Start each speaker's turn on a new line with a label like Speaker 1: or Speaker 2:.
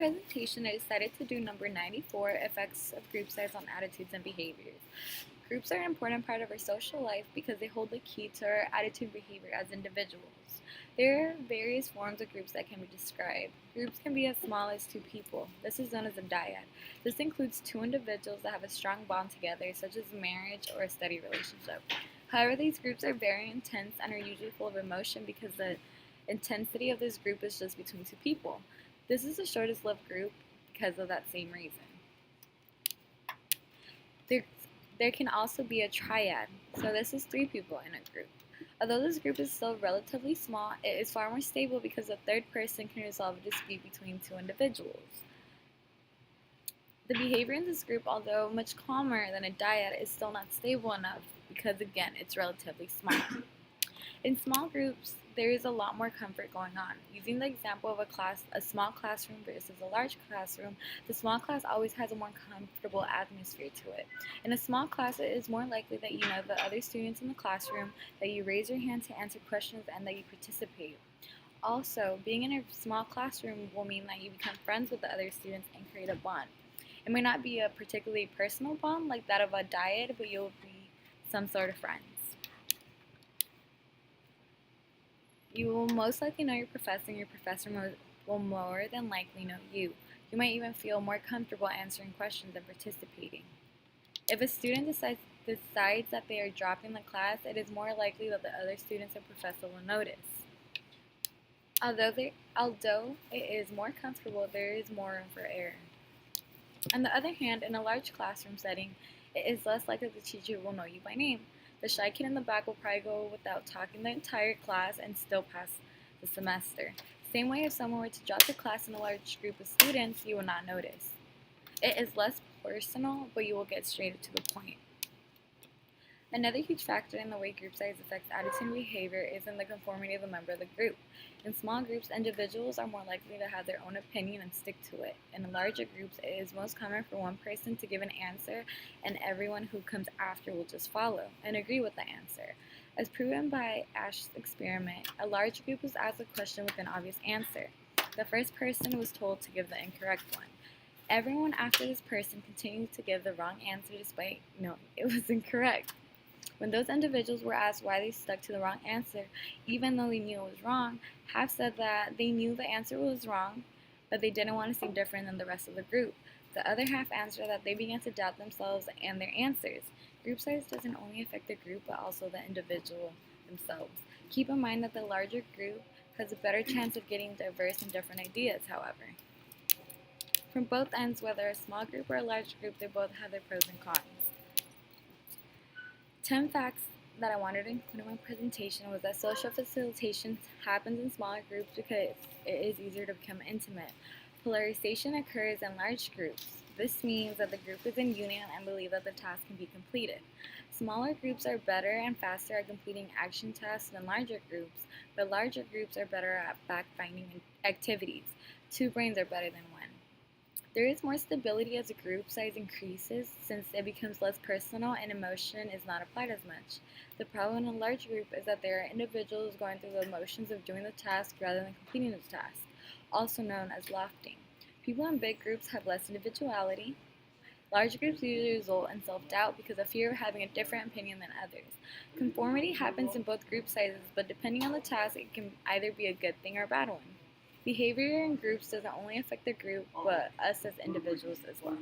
Speaker 1: Presentation, I decided to do number 94, effects of group size on attitudes and behaviors. Groups are an important part of our social life because they hold the key to our attitude and behavior as individuals. There are various forms of groups that can be described. Groups can be as small as 2 people. This is known as a dyad. This includes 2 individuals that have a strong bond together, such as marriage or a steady relationship. However, these groups are very intense and are usually full of emotion because the intensity of this group is just between 2 people. This is the shortest lived group because of that same reason. There, there can also be a triad, so this is 3 people in a group. Although this group is still relatively small, it is far more stable because a third person can resolve a dispute between 2 individuals. The behavior in this group, although much calmer than a dyad, is still not stable enough because, again, it's relatively small. In small groups, there is a lot more comfort going on. Using the example of a small classroom versus a large classroom, the small class always has a more comfortable atmosphere to it. In a small class, it is more likely that you know the other students in the classroom, that you raise your hand to answer questions, and that you participate. Also, being in a small classroom will mean that you become friends with the other students and create a bond. It may not be a particularly personal bond like that of a dyad, but you'll be some sort of friends. You will most likely know your professor, and your professor will more than likely know you. You might even feel more comfortable answering questions and participating. If a student decides that they are dropping the class, it is more likely that the other students and professor will notice. Although it is more comfortable, there is more room for error. On the other hand, in a large classroom setting, it is less likely the teacher will know you by name. The shy kid in the back will probably go without talking the entire class and still pass the semester. Same way, if someone were to drop the class in a large group of students, you will not notice. It is less personal, but you will get straight to the point. Another huge factor in the way group size affects attitude and behavior is in the conformity of the member of the group. In small groups, individuals are more likely to have their own opinion and stick to it. In larger groups, it is most common for one person to give an answer, and everyone who comes after will just follow and agree with the answer. As proven by Ash's experiment, a large group was asked a question with an obvious answer. The first person was told to give the incorrect one. Everyone after this person continued to give the wrong answer despite knowing it was incorrect. When those individuals were asked why they stuck to the wrong answer, even though they knew it was wrong, half said that they knew the answer was wrong, but they didn't want to seem different than the rest of the group. The other half answered that they began to doubt themselves and their answers. Group size doesn't only affect the group, but also the individual themselves. Keep in mind that the larger group has a better chance of getting diverse and different ideas, however. From both ends, whether a small group or a large group, they both have their pros and cons. 10 facts that I wanted to include in my presentation was that social facilitation happens in smaller groups because it is easier to become intimate. Polarization occurs in large groups. This means that the group is in union and believe that the task can be completed. Smaller groups are better and faster at completing action tasks than larger groups, but larger groups are better at fact-finding activities. 2 brains are better than 1. There is more stability as a group size increases since it becomes less personal and emotion is not applied as much. The problem in a large group is that there are individuals going through the motions of doing the task rather than completing the task, also known as lofting. People in big groups have less individuality. Large groups usually result in self-doubt because of fear of having a different opinion than others. Conformity happens in both group sizes, but depending on the task, it can either be a good thing or a bad one. Behavior in groups doesn't only affect the group, but us as individuals as well.